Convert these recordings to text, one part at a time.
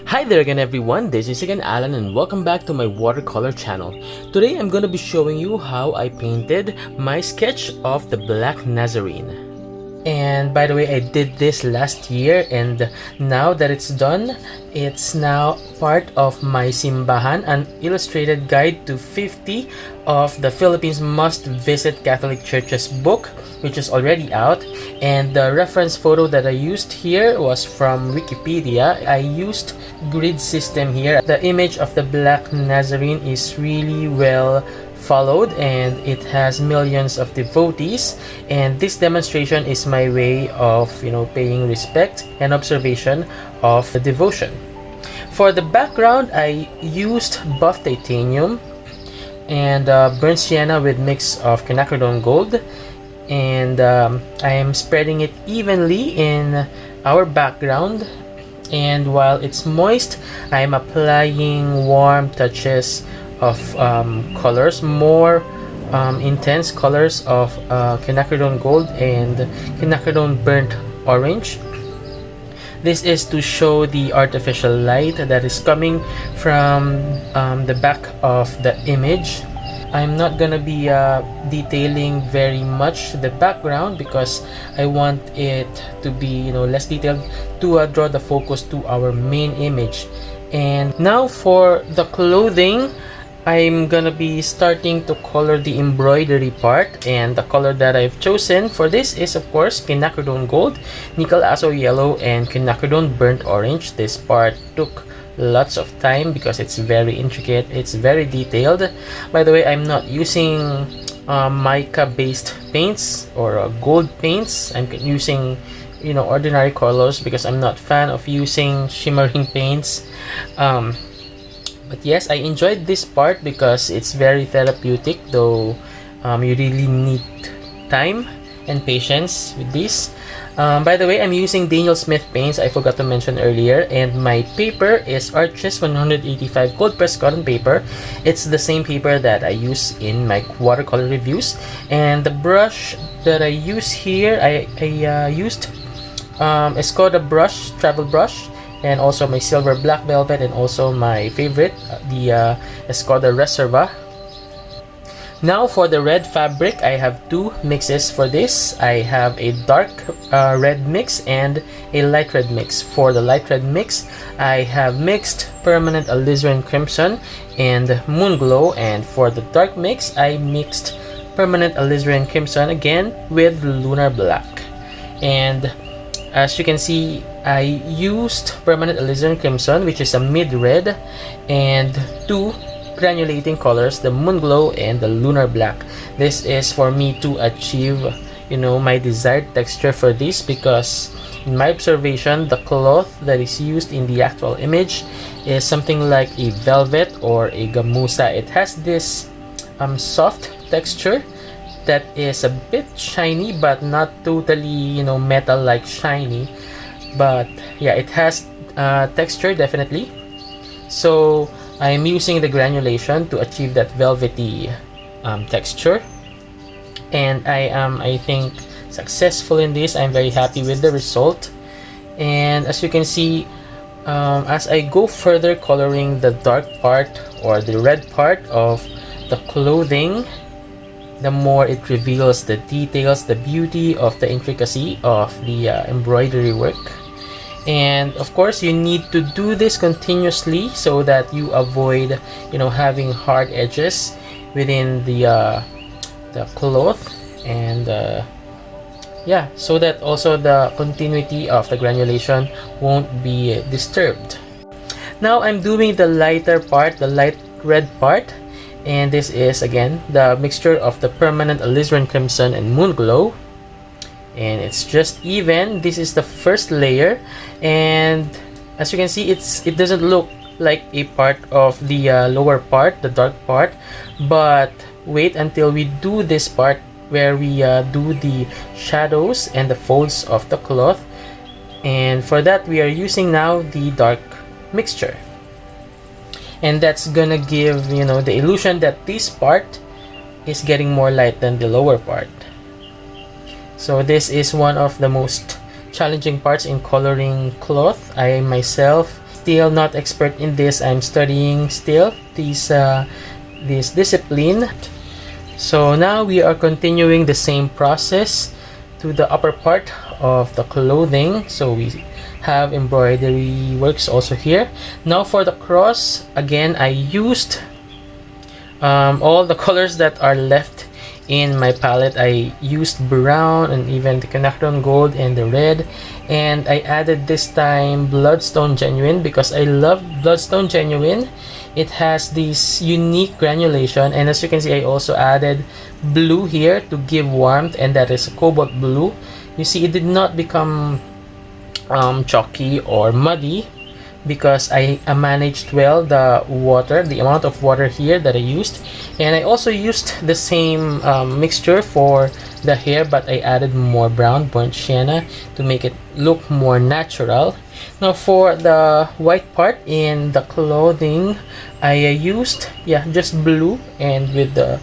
Hi there again everyone, this is again Alan and welcome back to my watercolor channel. Today I'm going to be showing you how I painted my sketch of the Black Nazarene. And by the way, I did this last year, and now that it's done, it's now part of my Simbahan, an illustrated guide to 50 of the Philippines Must Visit Catholic Churches book, which is already out. And the reference photo that I used here was from Wikipedia. I used grid system here. The image of the Black Nazarene is really well followed and it has millions of devotees, and this demonstration is my way of paying respect and observation of the devotion. For the background, I used buff titanium and burnt sienna with mix of quinacridone gold, and I am spreading it evenly in our background, and while it's moist I am applying warm touches of colors, more intense colors of quinacridone gold and quinacridone burnt orange. This is to show the artificial light that is coming from the back of the image. I'm not gonna be detailing very much the background because I want it to be less detailed to draw the focus to our main image. And now for the clothing, I'm gonna be starting to color the embroidery part, and the color that I've chosen for this is of course quinacridone gold, nickel azo yellow, and quinacridone burnt orange. This part took lots of time because it's very intricate, it's very detailed. By the way, I'm not using mica based paints or gold paints. I'm using ordinary colors because I'm not fan of using shimmering paints. But yes, I enjoyed this part because it's very therapeutic, though you really need time and patience with this. By the way, I'm using Daniel Smith paints, I forgot to mention earlier, and my paper is Arches 185 cold pressed cotton paper. It's the same paper that I use in my watercolor reviews. And the brush that I use here, I used Escoda brush, travel brush, and also my silver black velvet, and also my favorite, the Escoda Reserva. Now for the red fabric, I have two mixes for this. I have a dark red mix and a light red mix. For the light red mix, I have mixed permanent alizarin crimson and moon glow, and for the dark mix, I mixed permanent alizarin crimson again with lunar black. And as you can see, I used permanent alizarin crimson, which is a mid-red, and two granulating colors, the moon glow and the lunar black. This is for me to achieve my desired texture for this, because in my observation, the cloth that is used in the actual image is something like a velvet or a gamuza. It has this soft texture that is a bit shiny, but not totally metal like shiny. But yeah, it has texture definitely. So I'm using the granulation to achieve that velvety texture, and I am, I think, successful in this. I'm very happy with the result. And as you can see, as I go further coloring the dark part or the red part of the clothing, the more it reveals the details, the beauty of the intricacy of the embroidery work. And of course, you need to do this continuously so that you avoid having hard edges within the cloth, and yeah, so that also the continuity of the granulation won't be disturbed. Now I'm doing the lighter part, the light red part, and this is again the mixture of the permanent alizarin crimson and moon glow, and it's just even. This is the first layer, and as you can see, it doesn't look like a part of the lower part, the dark part. But wait until we do this part where we do the shadows and the folds of the cloth, and for that we are using now the dark mixture. And that's gonna give the illusion that this part is getting more light than the lower part. So this is one of the most challenging parts in coloring cloth. I myself still not expert in this. I'm studying still this discipline. So now we are continuing the same process to the upper part of the clothing. So we have embroidery works also here. Now for the cross, again I used all the colors that are left in my palette. I used brown and even the Canacron gold and the red, and I added this time bloodstone genuine because I love bloodstone genuine. It has this unique granulation, and as you can see, I also added blue here to give warmth, and that is cobalt blue. You see, it did not become chalky or muddy because I managed well the amount of water here that I used. And I also used the same mixture for the hair, but I added more brown burnt sienna to make it look more natural. Now for the white part in the clothing, I used just blue and with the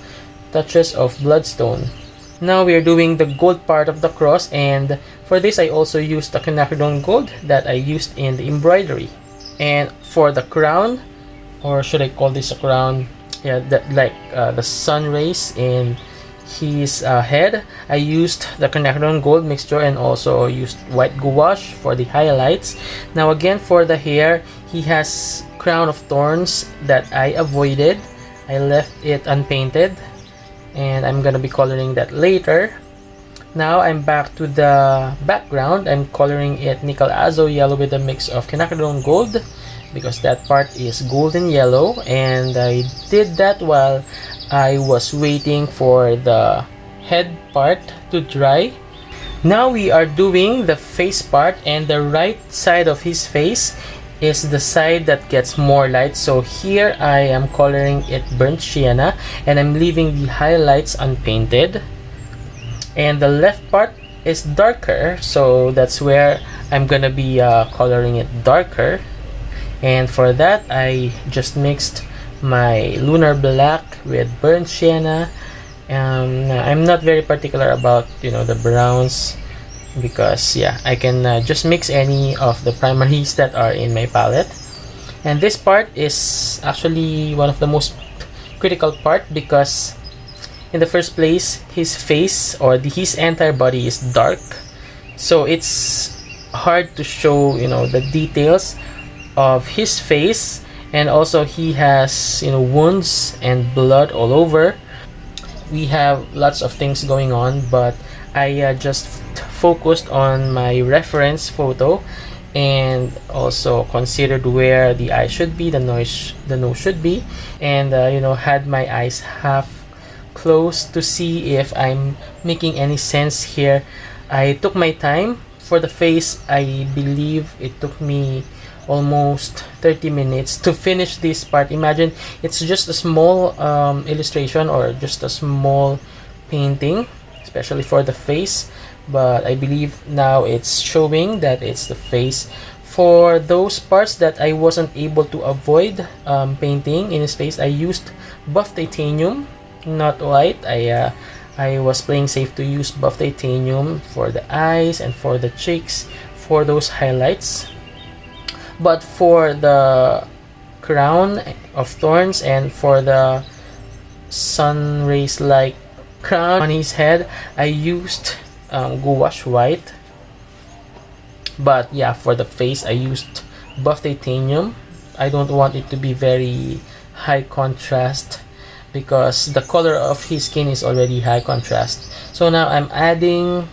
touches of bloodstone. Now we are doing the gold part of the cross, and for this I also used the quinacridone gold that I used in the embroidery. And for the crown, or should I call this a crown? Yeah, the sun rays in his head, I used the quinacridone gold mixture and also used white gouache for the highlights. Now again for the hair, he has crown of thorns that I avoided. I left it unpainted, and I'm gonna be coloring that later. Now I'm back to the background. I'm coloring it nickel azo yellow with a mix of quinacridone gold because that part is golden yellow, and I did that while I was waiting for the head part to dry. Now we are doing the face part, and the right side of his face is the side that gets more light. So here I am coloring it burnt sienna, and I'm leaving the highlights unpainted. And the left part is darker, so that's where I'm gonna be coloring it darker. And for that, I just mixed my lunar black with burnt sienna. I'm not very particular about the browns because I can just mix any of the primaries that are in my palette. And this part is actually one of the most critical part because in the first place, his face or his entire body is dark, so it's hard to show the details of his face. And also he has wounds and blood all over. We have lots of things going on, but I just focused on my reference photo and also considered where the eye should be, the nose should be, and had my eyes half close to see if I'm making any sense here. I took my time. For the face, I believe it took me almost 30 minutes to finish this part. Imagine it's just a small illustration or just a small painting, especially for the face, but I believe now it's showing that it's the face. For those parts that I wasn't able to avoid painting in his face, I used buff titanium, not white. I was playing safe to use buff titanium for the eyes and for the cheeks for those highlights. But for the crown of thorns and for the sun rays like crown on his head, I used gouache white. But for the face, I used buff titanium. I don't want it to be very high contrast because the color of his skin is already high contrast. So now I'm adding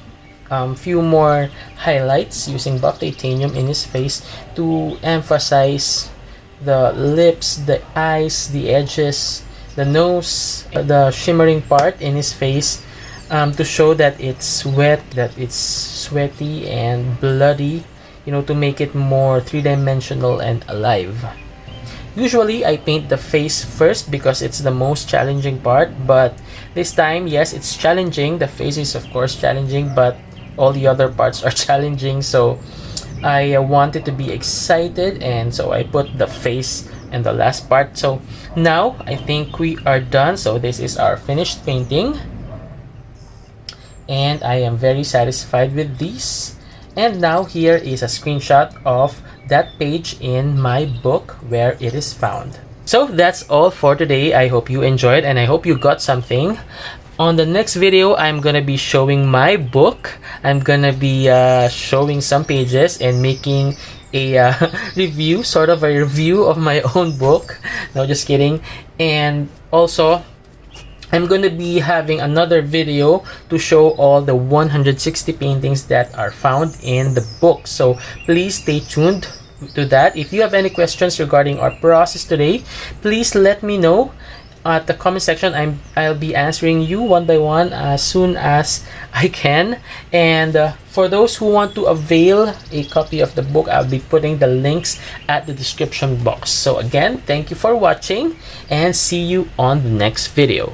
few more highlights using buff titanium in his face to emphasize the lips, the eyes, the edges, the nose, the shimmering part in his face, to show that it's wet, that it's sweaty and bloody, to make it more three-dimensional and alive. Usually I paint the face first because it's the most challenging part, but this time, yes, it's challenging. The face is of course challenging, but all the other parts are challenging, so I wanted to be excited, and so I put the face in the last part. So now I think we are done. So this is our finished painting, and I am very satisfied with these. And now here is a screenshot of that page in my book where it is found. So that's all for today. I hope you enjoyed and I hope you got something. On the next video, I'm gonna be showing my book. I'm gonna be showing some pages and making a review, sort of a review of my own book. No, just kidding. And also, I'm going to be having another video to show all the 160 paintings that are found in the book. So please stay tuned to that. If you have any questions regarding our process today, please let me know at the comment section. I'll be answering you one by one as soon as I can. And for those who want to avail a copy of the book, I'll be putting the links at the description box. So again, thank you for watching and see you on the next video.